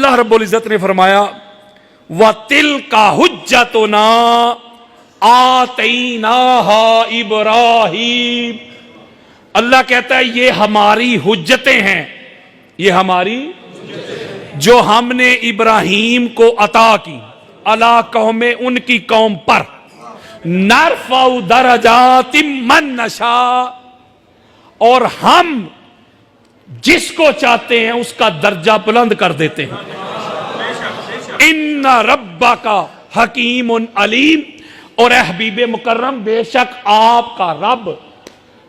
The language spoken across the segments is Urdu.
اللہ رب العزت نے فرمایا وَتِلْكَ حُجَّتُنَا آتَيْنَاهَا إِبْرَاهِيمَ، اللہ کہتا ہے یہ ہماری حجتیں ہیں، یہ ہماری جو ہم نے ابراہیم کو عطا کی، علی قوم، ان کی قوم پر، نرفع درجات من نشاء، اور ہم جس کو چاہتے ہیں اس کا درجہ بلند کر دیتے ہیں۔ ان ربک حکیم علیم، اور اے حبیب مکرم بے شک آپ کا رب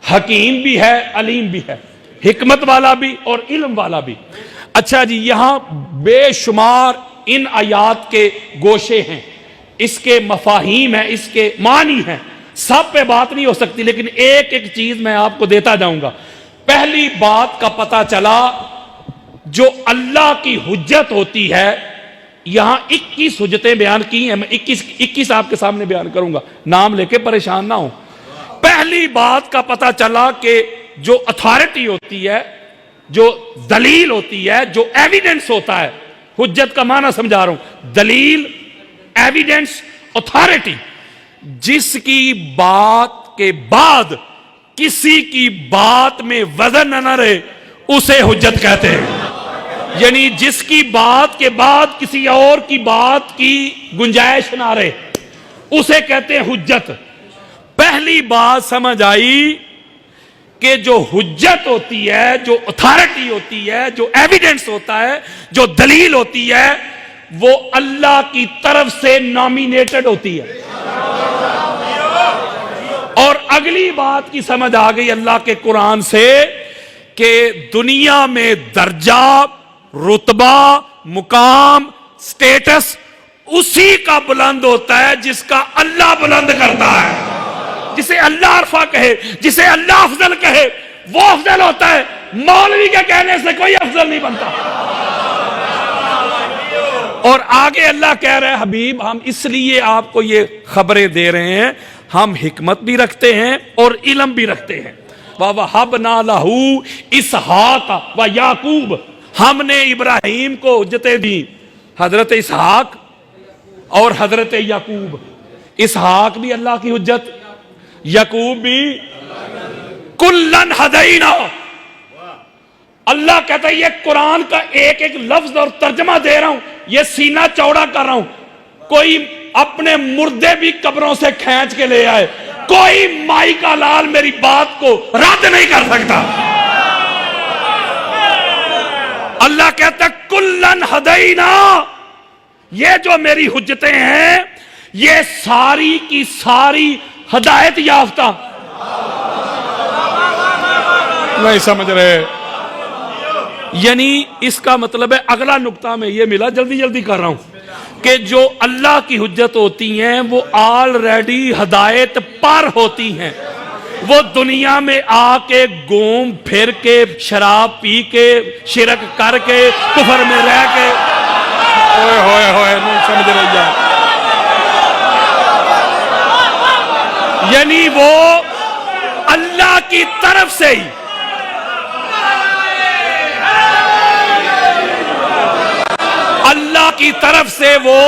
حکیم بھی ہے، علیم بھی ہے، حکمت والا بھی اور علم والا بھی۔ اچھا جی، یہاں بے شمار ان آیات کے گوشے ہیں، اس کے مفاہیم ہیں، اس کے معنی ہیں، سب پہ بات نہیں ہو سکتی، لیکن ایک ایک چیز میں آپ کو دیتا جاؤں گا۔ پہلی بات کا پتہ چلا جو اللہ کی حجت ہوتی ہے، یہاں 21 حجتیں بیان کی ہیں، میں 21 آپ کے سامنے بیان کروں گا، نام لے کے پریشان نہ ہوں۔ پہلی بات کا پتہ چلا کہ جو اتھارٹی ہوتی ہے، جو دلیل ہوتی ہے، جو ایویڈنس ہوتا ہے، حجت کا معنی سمجھا رہا ہوں، دلیل، ایویڈنس، اتھارٹی، جس کی بات کے بعد کسی کی بات میں وزن نہ رہے اسے حجت کہتے ہیں۔ یعنی جس کی بات کے بعد کسی اور کی بات کی گنجائش نہ رہے اسے کہتے ہیں حجت۔ پہلی بات سمجھ آئی کہ جو حجت ہوتی ہے، جو اتھارٹی ہوتی ہے، جو ایویڈنس ہوتا ہے، جو دلیل ہوتی ہے، وہ اللہ کی طرف سے نامینیٹڈ ہوتی ہے۔ اور اگلی بات کی سمجھ آ گئی اللہ کے قرآن سے کہ دنیا میں درجہ، رتبہ، مقام، سٹیٹس اسی کا بلند ہوتا ہے جس کا اللہ بلند کرتا ہے۔ جسے اللہ عرفہ کہے، جسے اللہ افضل کہے، وہ افضل ہوتا ہے، مولوی کے کہنے سے کوئی افضل نہیں بنتا۔ اور آگے اللہ کہہ رہے ہیں حبیب ہم اس لیے آپ کو یہ خبریں دے رہے ہیں، ہم حکمت بھی رکھتے ہیں اور علم بھی رکھتے ہیں۔ وَوَهَبْنَا لَهُ إِسْحَاقَ وَيَعْقُوبَ، ہم نے ابراہیم کو حجتیں دی، حضرت اسحاق اور حضرت یعقوب۔ اسحاق بھی اللہ کی حجت، یعقوب بھی۔ کُلًّا ہدینا، اللہ کہتا ہے یہ قرآن کا ایک ایک لفظ اور ترجمہ دے رہا ہوں، یہ سینہ چوڑا کر رہا ہوں۔ کوئی اپنے مردے بھی قبروں سے کھینچ کے لے آئے، کوئی مائی کا لال میری بات کو رد نہیں کر سکتا۔ اللہ کہتا ہے کُلًّا ہدینا، یہ جو میری حجتیں ہیں یہ ساری کی ساری ہدایت یافتہ۔ نہیں سمجھ رہے؟ یعنی اس کا مطلب ہے اگلا نقطہ میں یہ ملا، جلدی جلدی کر رہا ہوں، کہ جو اللہ کی حجت ہوتی ہیں وہ آلریڈی ہدایت پر ہوتی ہیں۔ وہ دنیا میں آ کے گھوم پھر کے شراب پی کے شرک کر کے کفر میں رہ کے ہوئے نہیں سمجھ رہی ہے، یعنی وہ اللہ کی طرف سے ہی اللہ کی طرف سے وہ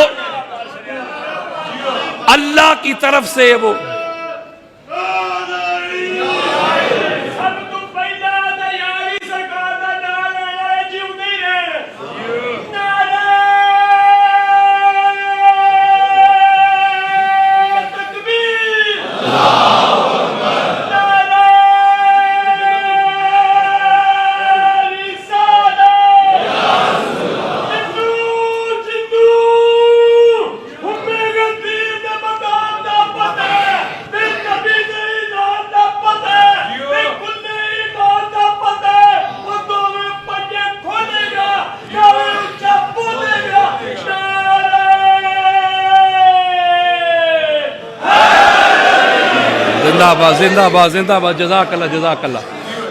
زندہ باد زندہ باد، جزاک اللہ جزاک اللہ۔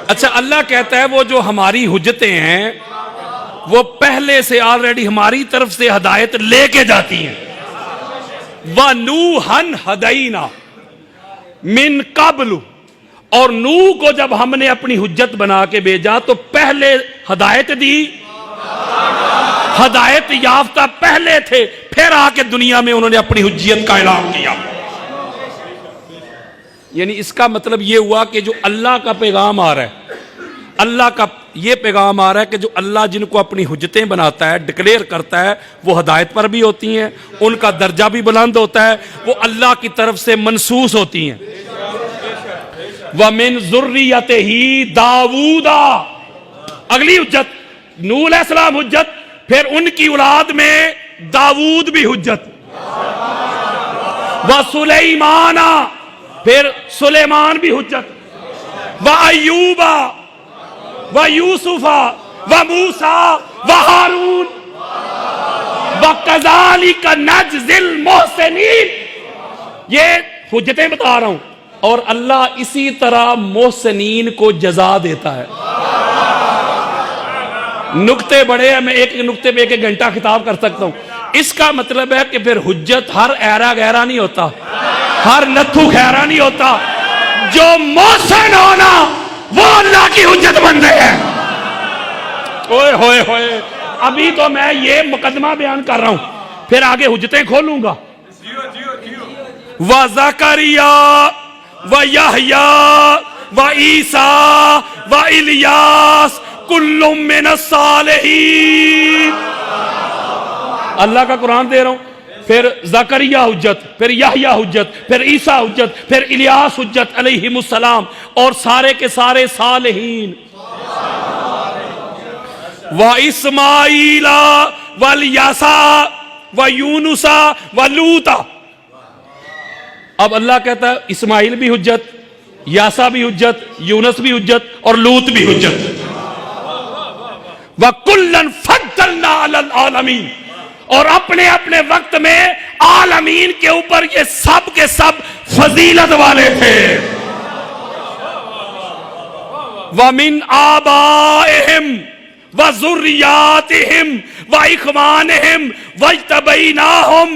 اچھا، اللہ کہتا ہے وہ جو ہماری حجتیں ہیں وہ پہلے سے آلریڈی ہماری طرف سے ہدایت لے کے جاتی ہیں۔ وَنُوحًا ہَدَيْنَا مِن قَبْلُ، اور نوح کو جب ہم نے اپنی حجت بنا کے بھیجا تو پہلے ہدایت دی ہدایت یافتہ پہلے تھے، پھر آ کے دنیا میں انہوں نے اپنی حجیت کا اعلان کیا۔ یعنی اس کا مطلب یہ ہوا کہ جو اللہ کا پیغام آ رہا ہے، اللہ کا یہ پیغام آ رہا ہے کہ جو اللہ جن کو اپنی حجتیں بناتا ہے، ڈکلیئر کرتا ہے، وہ ہدایت پر بھی ہوتی ہیں، ان کا درجہ بھی بلند ہوتا ہے، وہ اللہ کی طرف سے منصوص ہوتی ہیں۔ وَمِن ذُرِّيَّتِهِ داؤد، اگلی حجت نوح علیہ السلام حجت، پھر ان کی اولاد میں داؤد بھی حجت، وَسُلَيْمَانَ، پھر سلیمان بھی حجت، وَأَيُّوبَ وَيُوسُفَ وَمُوسَى وَهَارُونَ وَكَذَلِكَ نَجْزِي الْمُحْسِنِينَ، یہ حجتیں بتا رہا ہوں، اور اللہ اسی طرح محسنین کو جزا دیتا ہے۔ نکتے بڑے ہیں، میں ایک نکتے پہ ایک گھنٹہ خطاب کر سکتا ہوں۔ اس کا مطلب ہے کہ پھر حجت ہر ایرا گہرا نہیں ہوتا، ہر نتھو خیرا نہیں ہوتا، جو محسن ہونا وہ اللہ کی حجت بن رہے ہیں۔ اوئے ہوئے ہوئے، ابھی تو میں یہ مقدمہ بیان کر رہا ہوں، پھر آگے حجتیں کھولوں گا۔ وَزَكَرِيَّا وَيَحْيَا وَعِيسَىٰ وَإِلْيَاسَ كُلٌّ مِّنَ الصَّالِحِينَ، اللہ کا قرآن دے رہا ہوں۔ پھر زکریا حجت، پھر یحییٰ حجت، پھر عیسیٰ حجت، پھر الیاس حجت علیہم السلام، اور سارے کے سارے صالحین۔ وَإِسْمَاعِيلَ وَالْيَسَعَ وَيُونُسَ وَلُوطَ، اب اللہ کہتا ہے اسماعیل بھی حجت، یاسا بھی حجت، یونس بھی حجت، اور لوط بھی حجت۔ وَكُلًّا فَضَّلْنَا عَلَى الْعَالَمِينَ، اور اپنے اپنے وقت میں عالمین کے اوپر یہ سب کے سب فضیلت والے تھے۔ وَمِنْ آبَائِهِمْ وَذُرِّيَّاتِهِمْ وَإِخْوَانِهِمْ وَاجْتَبَيْنَاهُمْ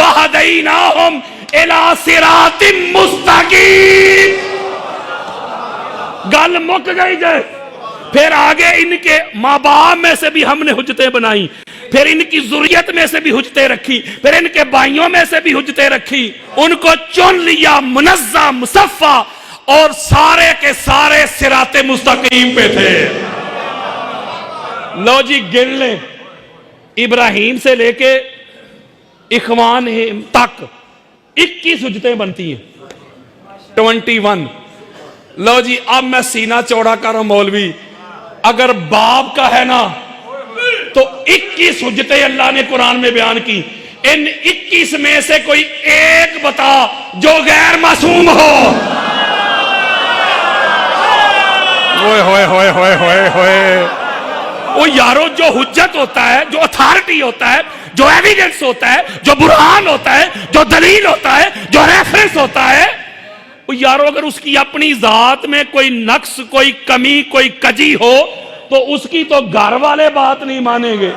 وَهَدَيْنَاهُمْ إِلَىٰ صِرَاطٍ مُسْتَقِيمٍ۔ گل مک گئی جائے، پھر آگے ان کے ماں باپ میں سے بھی ہم نے حجتیں بنائی، پھر ان کی ذریت میں سے بھی حجتیں رکھی، پھر ان کے بھائیوں میں سے بھی حجتیں رکھی، ان کو چن لیا منزہ مصفہ، اور سارے کے سارے صراط مستقیم پہ تھے۔ لو جی گن لیں، ابراہیم سے لے کے اخوان تک 21 حجتیں بنتی ہیں، 21۔ لو جی اب میں سینہ چوڑا کر رہا ہوں مولوی، اگر باپ کا ہے نا تو 21 حجتیں اللہ نے قرآن میں بیان کی، ان 21 میں سے کوئی ایک بتا جو غیر معصوم ہو۔ ہوئے ہوئے ہوئے ہوئے ہوئے ہوئے، وہ یارو جو حجت ہوتا ہے، جو اتھارٹی ہوتا ہے، جو ایویڈنس ہوتا ہے، جو برہان ہوتا ہے، جو دلیل ہوتا ہے، جو ریفرنس ہوتا ہے، وہ یارو اگر اس کی اپنی ذات میں کوئی نقص، کوئی کمی، کوئی کجی ہو تو اس کی تو گھر والے بات نہیں مانیں گے۔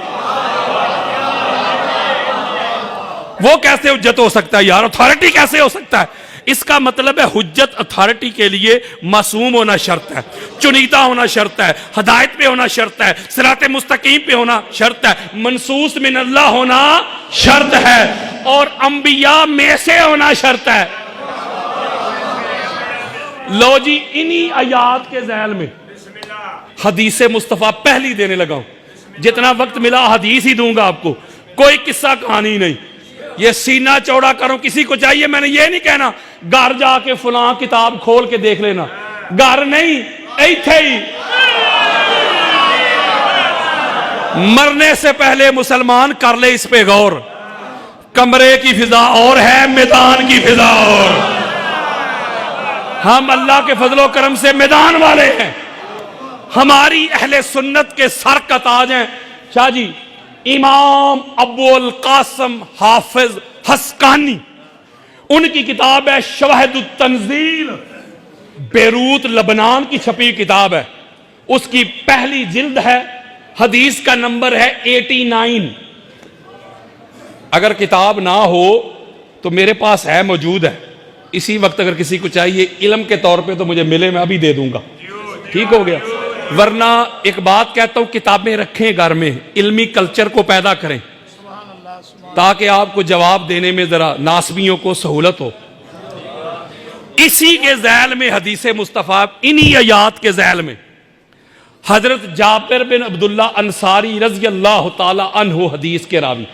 وہ کیسے حجت ہو سکتا ہے یار؟ اتھارٹی کیسے ہو سکتا ہے؟ اس کا مطلب ہے حجت اتھارٹی کے لیے معصوم ہونا شرط ہے، چنیدہ ہونا شرط ہے، ہدایت پہ ہونا شرط ہے، صراط مستقیم پہ ہونا شرط ہے، منصوص من اللہ ہونا شرط ہے، اور انبیاء میں سے ہونا شرط ہے۔ لو جی انہی آیات کے ذیل میں حدیث مصطفیٰ پہلی دینے لگا ہوں، جتنا وقت ملا حدیث ہی دوں گا آپ کو، کوئی قصہ کہانی نہیں۔ یہ سینہ چوڑا کروں، کسی کو چاہیے میں نے یہ نہیں کہنا گھر جا کے فلاں کتاب کھول کے دیکھ لینا، گھر نہیں، ایتھے ہی مرنے سے پہلے مسلمان کر لے اس پہ غور۔ کمرے کی فضا اور ہے، میدان کی فضا اور۔ ہم اللہ کے فضل و کرم سے میدان والے ہیں، ہماری اہل سنت کے سر کا تاج ہیں شاہ جی امام ابو القاسم حافظ حسقانی، ان کی کتاب ہے شواہد التنزیل، بیروت لبنان کی چھپی کتاب ہے، اس کی پہلی جلد ہے، حدیث کا نمبر ہے 89۔ اگر کتاب نہ ہو تو میرے پاس ہے، موجود ہے اسی وقت، اگر کسی کو چاہیے علم کے طور پہ تو مجھے ملے، میں ابھی دے دوں گا، ٹھیک ہو گیا۔ ورنہ ایک بات کہتا ہوں، کتابیں رکھیں گھر میں، علمی کلچر کو پیدا کریں تاکہ آپ کو جواب دینے میں ذرا ناسبیوں کو سہولت ہو۔ اسی کے ذیل میں حدیث مصطفیٰ، انہی آیات کے ذیل میں حضرت جابر بن عبداللہ انصاری رضی اللہ تعالی عنہ حدیث کے راوی،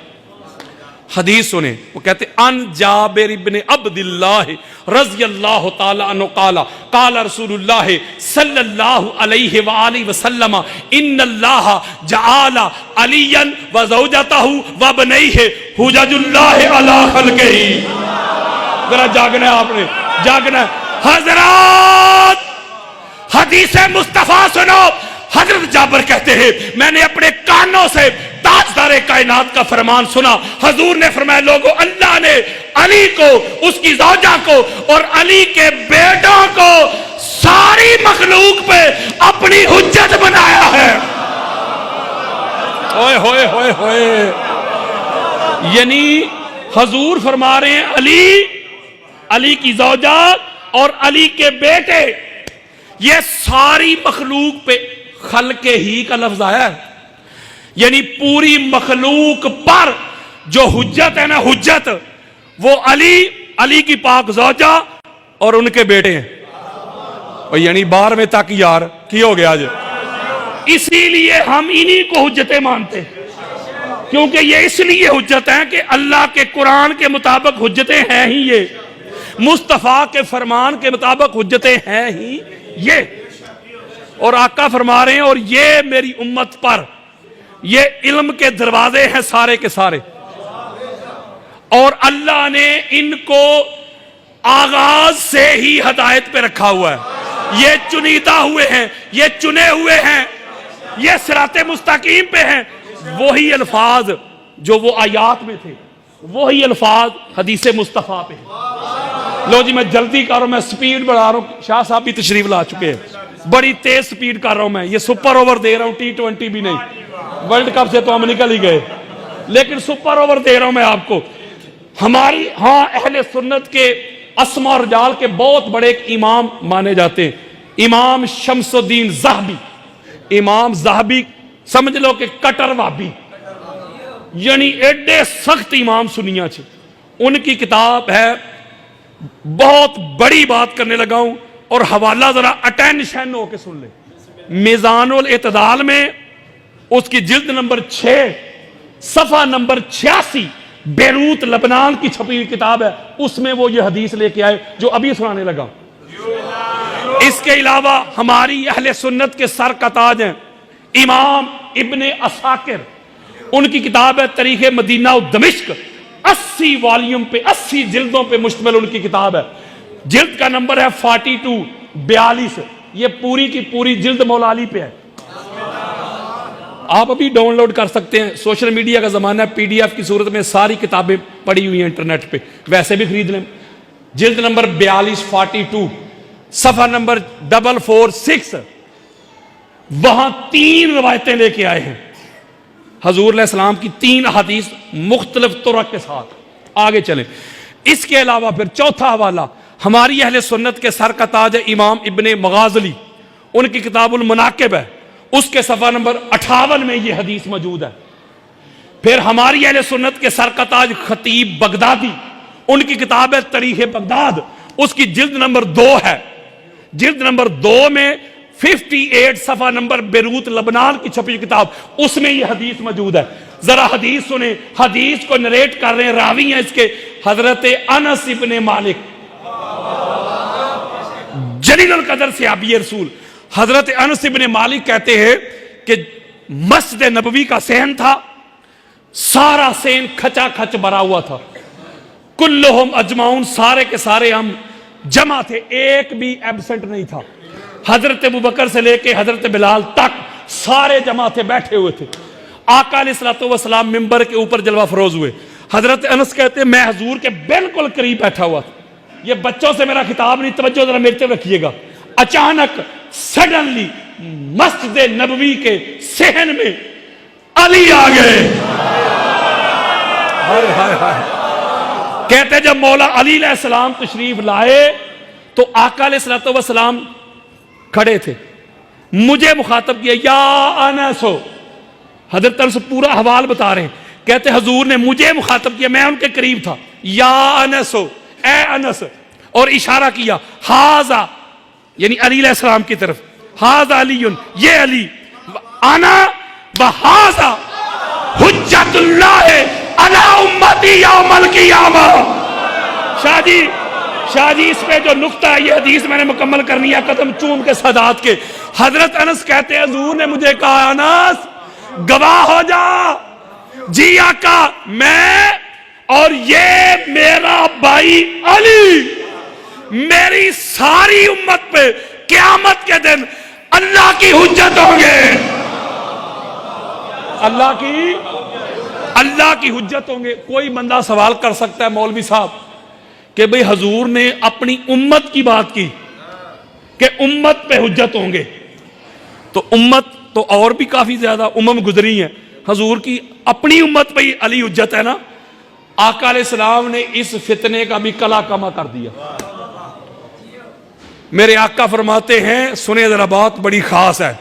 حدیث سنیں، وہ کہتے ان جابر بن عبداللہ رضی اللہ تعالی عنہ قال قال رسول اللہ صلی اللہ علیہ وآلہ وسلم ان اللہ جعل علیا وزوجتہ وابنیہ حجج اللہ علی خلقہ۔ ذرا جاگنا ہے، آپ نے جاگنا ہے حضرات، حدیث مصطفیٰ سنو۔ حضرت جابر کہتے ہیں میں نے اپنے کانوں سے تاجدار کائنات کا فرمان سنا، حضور نے فرمایا لوگوں، اللہ نے علی کو، اس کی زوجہ کو اور علی کے بیٹوں کو ساری مخلوق پہ اپنی حجت بنایا ہے۔ ہوئے ہوئے ہوئے ہوئے، یعنی حضور فرما رہے ہیں علی کی زوجہ اور علی کے بیٹے، یہ ساری مخلوق پہ، خلق ہی کا لفظ آیا ہے، یعنی پوری مخلوق پر جو حجت ہے نا، حجت وہ علی کی پاک زوجہ اور ان کے بیٹے ہیں، یعنی 12ویں تک یار کی ہو گیا آج۔ اسی لیے ہم انہی کو حجتیں مانتے ہیں، کیونکہ یہ اس لیے حجت ہیں کہ اللہ کے قرآن کے مطابق حجتیں ہیں ہی یہ، مصطفیٰ کے فرمان کے مطابق حجتیں ہیں ہی یہ۔ اور آقا فرما رہے ہیں اور یہ میری امت پر یہ علم کے دروازے ہیں سارے کے سارے، اور اللہ نے ان کو آغاز سے ہی ہدایت پہ رکھا ہوا ہے، یہ چنیدہ ہوئے ہیں، یہ چنے ہوئے ہیں، یہ صراط مستقیم پہ ہیں۔ وہی الفاظ جو وہ آیات میں تھے، وہی الفاظ حدیث مصطفیٰ پہ ہیں۔ لو جی میں جلدی کر رہا ہوں، میں سپیڈ بڑھا رہا ہوں، شاہ صاحب بھی تشریف لا چکے ہیں، بڑی تیز سپیڈ کر رہا ہوں میں، یہ سپر اوور دے رہا ہوں، T20 بھی نہیں، ورلڈ کپ سے تو ہم نکل ہی گئے، لیکن سپر اوور دے رہا ہوں میں آپ کو۔ ہماری اہل سنت کے اسماء اور رجال کے بہت بڑے ایک امام مانے جاتے ہیں، امام شمس الدین ذہبی۔ امام ذہبی سمجھ لو کہ کٹر وہابی، یعنی ایڈے سخت امام سنیاں چھے۔ ان کی کتاب ہے، بہت بڑی بات کرنے لگا ہوں اور حوالہ ذرا اٹینشن ہو کے سن لیں، میزان الاعتدال میں اس کی جلد نمبر 6 صفحہ نمبر 86 بیروت لبنان کی چھپی ہوئی کتاب ہے، اس میں وہ یہ حدیث لے کے آئے جو ابھی سنانے لگا۔ اس کے علاوہ ہماری اہل سنت کے سر کا تاج ہیں امام ابن عساکر، ان کی کتاب ہے تاریخ مدینہ و دمشق، 80 والیوم پہ، 80 جلدوں پہ مشتمل ان کی کتاب ہے، جلد کا نمبر ہے 42 یہ پوری کی پوری جلد مولا علی پہ ہے۔ آپ ابھی ڈاؤن لوڈ کر سکتے ہیں، سوشل میڈیا کا زمانہ ہے، PDF کی صورت میں ساری کتابیں پڑی ہوئی ہیں انٹرنیٹ پہ، ویسے بھی خرید لیں۔ جلد نمبر 42 صفحہ نمبر 446، وہاں 3 روایتیں لے کے آئے ہیں حضور علیہ السلام کی، 3 احادیث مختلف طرق کے ساتھ۔ آگے چلیں، اس کے علاوہ پھر چوتھا حوالہ ہماری اہل سنت کے سر کا تاج ہے امام ابن مغازلی، ان کی کتاب المناقب ہے، اس کے صفحہ نمبر 58 میں یہ حدیث موجود ہے۔ پھر ہماری اہل سنت کے سر کا تاج خطیب بغدادی، ان کی کتاب ہے تاریخ بغداد، اس کی جلد نمبر 2 ہے، جلد نمبر 2 میں 58 صفحہ نمبر بیروت لبنان کی چھپی کتاب، اس میں یہ حدیث موجود ہے۔ ذرا حدیث سنیں، حدیث کو نریٹ کر رہے ہیں، راوی ہیں اس کے حضرت انس ابن مالک، جلیل القدر صحابی رسول۔ حضرت انس ابن مالک کہتے ہیں کہ مسجد نبوی کا صحن تھا، سارا صحن کھچا کھچ بھرا ہوا تھا، کلہم اجمعون، سارے کے سارے ہم جمع تھے، ایک بھی ایبسنٹ نہیں تھا، حضرت ابوبکر سے لے کے حضرت بلال تک سارے جمع تھے، بیٹھے ہوئے تھے۔ آقا علیہ السلام ممبر کے اوپر جلوہ فروز ہوئے، حضرت انس کہتے ہیں میں حضور کے بالکل قریب بیٹھا ہوا تھا، یہ بچوں سے میرا خطاب نہیں، توجہ ذرا میرے طرف رکھیے گا۔ اچانک سڈنلی مسجد نبوی کے صحن میں علی آ گئے، کہتے جب مولا علی علیہ السلام تشریف لائے تو آقا علیہ السلام کھڑے تھے، مجھے مخاطب کیا یا انس ہو. حضرت انس پورا حوال بتا رہے ہیں, کہتے حضور نے مجھے مخاطب کیا, میں ان کے قریب تھا, یا انس ہو, اے انس, اور اشارہ کیا ہاذا یعنی علی علیہ السلام کی طرف, ہاذا علی, یہ علی, انا وہذا حجت اللہ علی امتی یوم القیامہ. شاہ جی اس پہ جو نقطہ ہے, یہ حدیث میں نے مکمل کرنی ہے قدم چوم کے سادات کے. حضرت انس کہتے ہیں حضور نے مجھے کہا انس گواہ ہو جا, جی آقا میں اور یہ میرا بھائی علی میری ساری امت پہ قیامت کے دن اللہ کی حجت ہوں گے. اللہ کی حجت ہوں گے. کوئی بندہ سوال کر سکتا ہے مولوی صاحب کہ بھئی حضور نے اپنی امت کی بات کی کہ امت پہ حجت ہوں گے, تو امت تو اور بھی کافی زیادہ امم گزری ہیں, حضور کی اپنی امت پہ ہی علی حجت ہے نا. آقا علیہ السلام نے اس فتنے کا بھی کلا کما کر دیا. میرے آقا فرماتے ہیں, سنیں ذرا بات بڑی خاص ہے,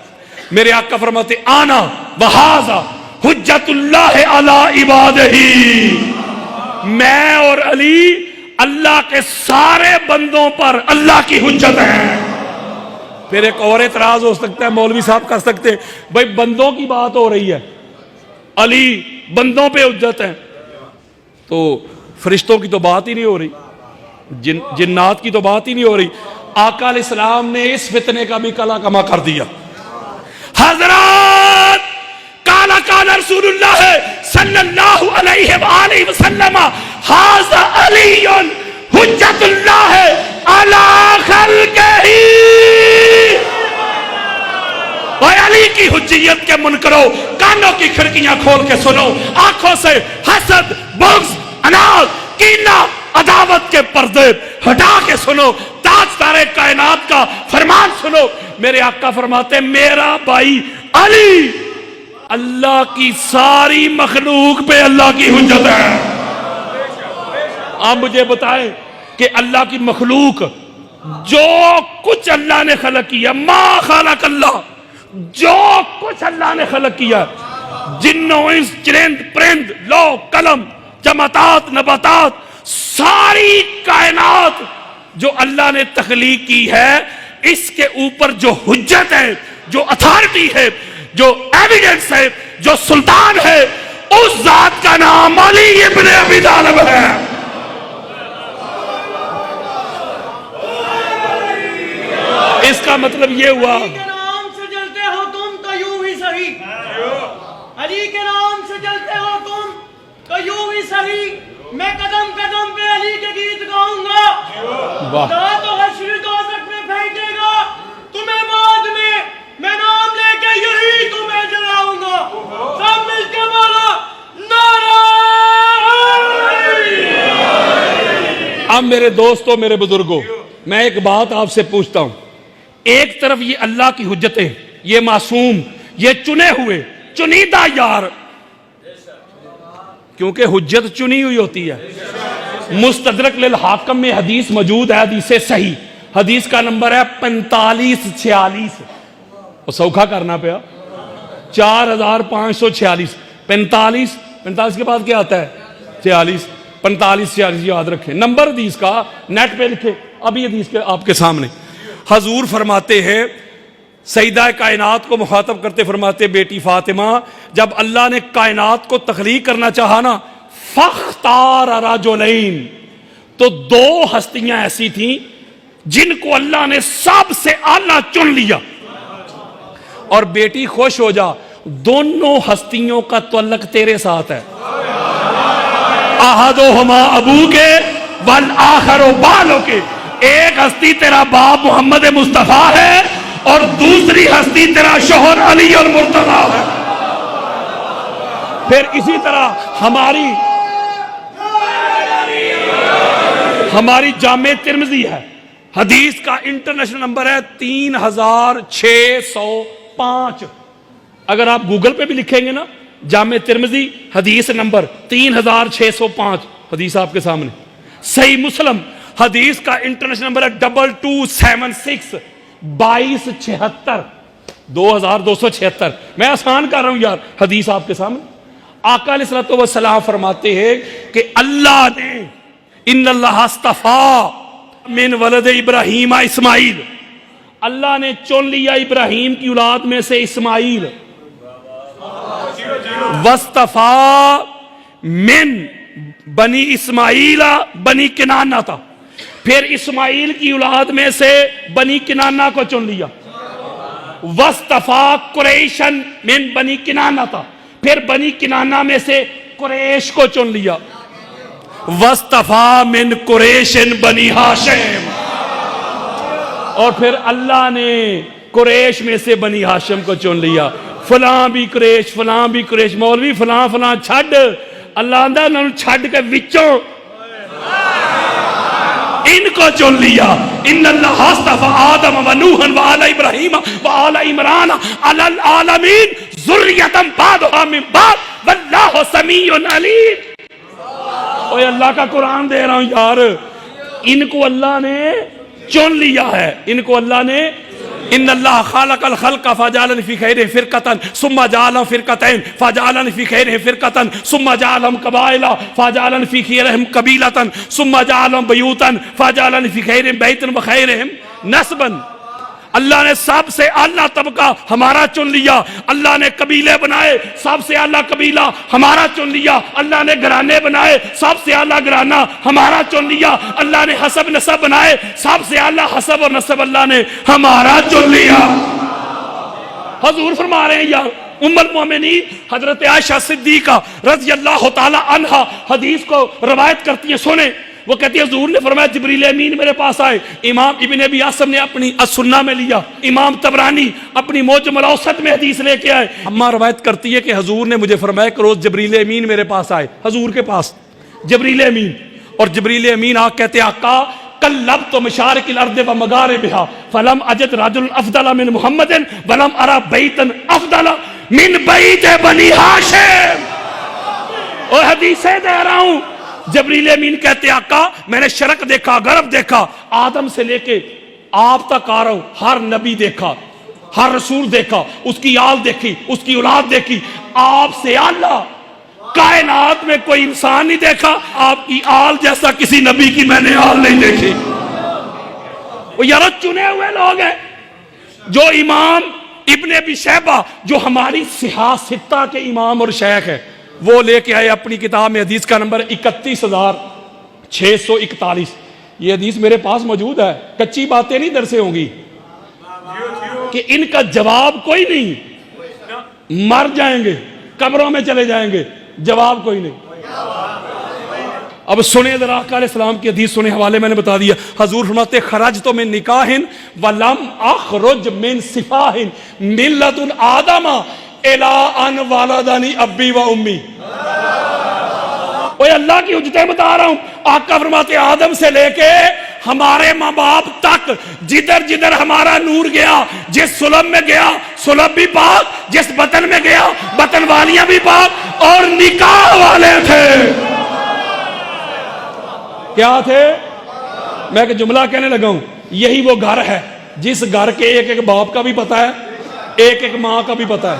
میرے آقا فرماتے آنا وہذا حجت اللہ علی عبادہ, میں اور علی اللہ کے سارے بندوں پر اللہ کی حجت ہے. پھر ایک اور اعتراض ہو سکتا ہے, مولوی صاحب کر سکتے بھائی بندوں کی بات ہو رہی ہے, علی بندوں پہ حجت ہے, تو فرشتوں کی تو بات ہی نہیں ہو رہی, جنات کی تو بات ہی نہیں ہو رہی. آقا علیہ السلام نے اس فتنے کا بھی کلا کما کر دیا. حضرات قال رسول اللہ صلی اللہ علیہ وآلہ وسلم ھذا علی حجت اللہ علی خلقہ. اے علی کی حجیت کے منکرو, کانوں کی کھڑکیاں کھول کے سنو, آنکھوں سے حسد, بغض, اناد, کینہ, عداوت کے پردے ہٹا کے سنو, تاجدار کائنات کا فرمان سنو. میرے آقا فرماتے میرا بھائی علی اللہ کی ساری مخلوق پہ اللہ کی حجت ہے. آپ مجھے بتائیں کہ اللہ کی مخلوق جو کچھ اللہ نے خلق کیا, ما خلق اللہ, جو کچھ اللہ نے خلق کیا, جنوں انس چرند پرند لو قلم جمادات نباتات, ساری کائنات جو اللہ نے تخلیق کی ہے, اس کے اوپر جو حجت ہے, جو اتھارٹی ہے, جو ایویڈنس ہے, جو سلطان ہے, اس ذات کا نام علی ابن ابی طالب ہے. اس کا مطلب یہ ہوا علی کے نام سے جلتے ہو تم تو یوں ہی صحیح, علی کے نام سے جلتے ہو تم تو یوں ہی صحیح, میں قدم قدم پہ علی کے گیت گاؤں گا, خدا تو حشر دوزخ میں پھینکے گا تمہیں, بعد میں نام لے کے یہی تمہیں جلاؤں گا. سب مل کے بولا نعرہ. اب میرے دوستوں, میرے بزرگوں, میں ایک بات آپ سے پوچھتا ہوں. ایک طرف یہ اللہ کی حجتیں, یہ معصوم, یہ چنے ہوئے چنیدہ یار, کیونکہ حجت چنی ہوئی ہوتی ہے. مستدرک للحاکم میں حدیث موجود ہے, حدیث صحیح, حدیث کا نمبر ہے 4546, اور سوکھا کرنا پیا 4546. 45 کے بعد کیا آتا ہے 46, 45 یاد رکھیں نمبر حدیث کا, نیٹ پہ لکھے, ابھی حدیث کے آپ کے سامنے. حضور فرماتے ہیں, سیدہ کائنات کو مخاطب کرتے فرماتے, بیٹی فاطمہ جب اللہ نے کائنات کو تخلیق کرنا چاہا نا, فاختار رجلین, تو دو ہستیاں ایسی تھیں جن کو اللہ نے سب سے اعلیٰ چن لیا. اور بیٹی خوش ہو جا, دونوں ہستیوں کا تعلق تیرے ساتھ ہے. احدہما ابو کے والآخر بالو کے, ایک ہستی تیرا باپ محمد مصطفیٰ ہے اور دوسری ہستی تیرا شوہر علی المرتضیٰ ہے. پھر اسی طرح ہماری جامع ترمذی ہے, حدیث کا انٹرنیشنل نمبر ہے 3605. اگر آپ گوگل پہ بھی لکھیں گے نا جامع ترمذی حدیث نمبر 3605, حدیث آپ کے سامنے. صحیح مسلم حدیث کا انٹرنیشنل نمبر ہے 2276 2276. 2276. میں آسان کر رہا ہوں یار, حدیث آپ کے سامنے. آقا علیہ الصلوۃ والسلام فرماتے ہیں کہ اللہ نے ان اللہ اصطفیٰ من ولد ابراہیم اسماعیل, اللہ نے چن لیا ابراہیم کی اولاد میں سے اسماعیل. واصطفیٰ من بنی اسماعیل بنی کنانہ تھا, پھر اسماعیل کی اولاد میں سے بنی کنانہ کو چن لیا. واصطفیٰ قریشن من بنی کنانہ تھا, پھر بنی کنانہ میں سے قریش کو چن لیا. واصطفیٰ من قریشن بنی ہاشم, اور پھر اللہ نے قریش میں سے بنی ہاشم کو چن لیا. فلاں بھی قریش, فلاں بھی قریش, مولوی فلاں فلاں چھڈ, اللہ آندہ انہوں چھڈ کے وچوں ان کو چن لیا. ان اللہ اصطفیٰ آدم و نوحا و آل ابراہیم و آل عمران علی العالمین ذریۃ بعضھا من بعض واللہ سمیع علیم. اوے اللہ کا قرآن دے رہا ہوں یار, ان کو اللہ نے چن لیا ہے, ان کو اللہ نے. ان اللہ خالق الخلق فجعلن فی خیرہ فرقۃ ثم جعلن فرقتین فجعلن فی خیرہ فرقۃ ثم جعلن قبائل فجعلن فی خیرہم قبیلۃ ثم جعلن بیوتا فجعلن فی خیرہم بیتا وخیرہم نسبا. اللہ نے سب سے اعلیٰ طبقہ ہمارا چن لیا, اللہ نے قبیلے بنائے سب سے اعلیٰ قبیلہ ہمارا چن لیا, اللہ نے گھرانے بنائے سب سے اعلیٰ گھرانہ ہمارا چن لیا, اللہ نے حسب نسب بنائے سب سے اعلیٰ حسب اور نسب اللہ نے ہمارا چن لیا. حضور فرما رہے ہیں یار, ام المومنین حضرت عائشہ صدیقہ رضی اللہ تعالی عنہا حدیث کو روایت کرتی ہیں. سنیں, وہ کہتی ہے حضور نے فرمایا جبریل امین میرے پاس آئے. امام ابن ابی عاصم نے اپنی السنہ میں لیا, امام طبرانی اپنی معجم الاوسط میں حدیث لے کے آئے. اماں روایت کرتی ہے کہ حضور نے مجھے فرمایا کہ روز جبریل امین میرے پاس آئے, حضور کے پاس جبریل امین. اور جبریل امین کہتے آقا قلبت مشارق الارض و مغاربها فلم اجد رجل افضل من محمد ولم ارى بیتا افضل من بیت بنی ہاشم. اور حدیثیں دے رہا ہوں, جبریل امین کہتے آقا میں نے شرق دیکھا, غرب دیکھا, آدم سے لے کے آپ تک آ رہا ہوں, ہر نبی دیکھا, ہر رسول دیکھا, اس کی آل دیکھی, اس کی اولاد دیکھی, آپ سے اعلیٰ کائنات میں کوئی انسان نہیں دیکھا, آپ کی آل جیسا کسی نبی کی میں نے آل نہیں دیکھی. وہ یار چنے ہوئے لوگ ہیں. جو امام ابن ابی شیبہ جو ہماری صحاح ستہ کے امام اور شیخ ہے, وہ لے کے آئے اپنی کتاب میں حدیث کا نمبر 31641. یہ حدیث میرے پاس موجود ہے, کچی باتیں نہیں درسے ہوں گی کہ ان کا جواب کوئی نہیں, مر جائیں گے قبروں میں چلے جائیں گے, جواب کوئی نہیں. اب سنیں ذرا آقا علیہ السلام کی حدیث سنیں, حوالے میں نے بتا دیا. حضور فرماتے خرجت من نکاح ولم اخرج من سفاح ملت آدم الا ان والدانی ابی و امی. اوے اللہ کی حجتیں بتا رہا ہوں. آقا فرماتے آدم سے لے کے ہمارے ماں باپ تک جدھر جدھر ہمارا نور گیا, جس سلب میں گیا سلب بھی پاک, جس بطن میں گیا بطن والیاں بھی پاک, اور نکاح والے تھے. کیا تھے؟ میں ایک جملہ کہنے لگا ہوں, یہی وہ گھر ہے جس گھر کے ایک ایک باپ کا بھی پتہ ہے, ایک ایک ماں کا بھی پتہ ہے.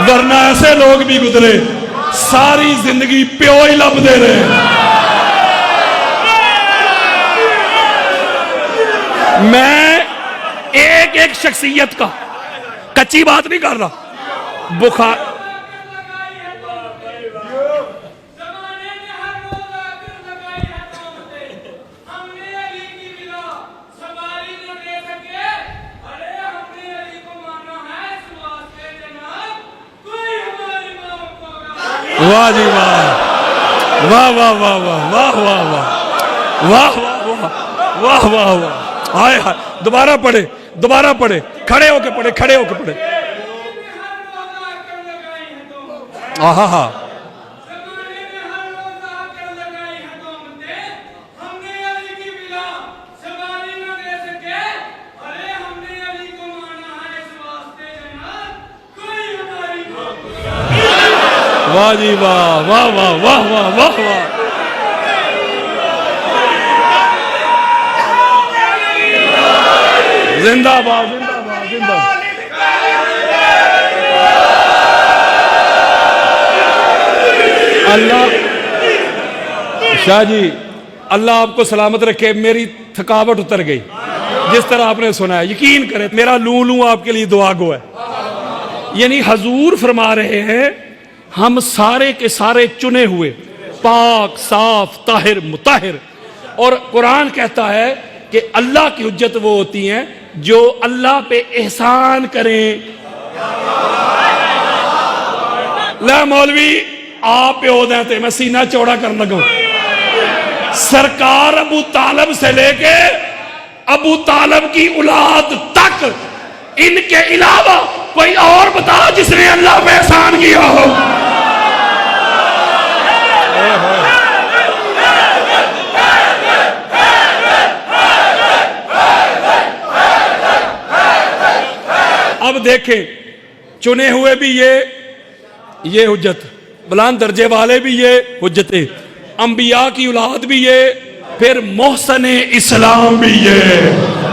ورنہ ایسے لوگ بھی گزرے ساری زندگی پیو ہی لب دے رہے. میں ایک ایک شخصیت کا کچی بات نہیں کر رہا. بخار واہ جی واہ, واہ واہ واہ واہ واہ واہ واہ واہ واہ واہ واہ. ہائے ہائے, دوبارہ پڑھے, دوبارہ پڑھے, کھڑے ہو کے پڑھے, کھڑے ہو کے پڑھے. ہاں ہاں واہ جی واہ, واہ واہ واہ واہ واہ واہ. زندہ باد زندہ باد زندہ باد. اللہ شاہ جی اللہ آپ کو سلامت رکھے. میری تھکاوٹ اتر گئی جس طرح آپ نے سنا ہے. یقین کریں میرا لوں لوں آپ کے لیے دعا گو ہے. یعنی حضور فرما رہے ہیں ہم سارے کے سارے چنے ہوئے پاک صاف طاہر مطہر. اور قرآن کہتا ہے کہ اللہ کی حجت وہ ہوتی ہیں جو اللہ پہ احسان کریں. لا مولوی آپ پہ ہو دیتے میں سینہ چوڑا کرنے لگا. سرکار ابو طالب سے لے کے ابو طالب کی اولاد تک ان کے علاوہ کوئی اور بتا جس نے اللہ پہ احسان کیا ہو. اب دیکھیں چنے ہوئے بھی یہ حجت, بلند درجے والے بھی یہ حجتیں, انبیاء کی اولاد بھی یہ, پھر محسن اسلام بھی یہ.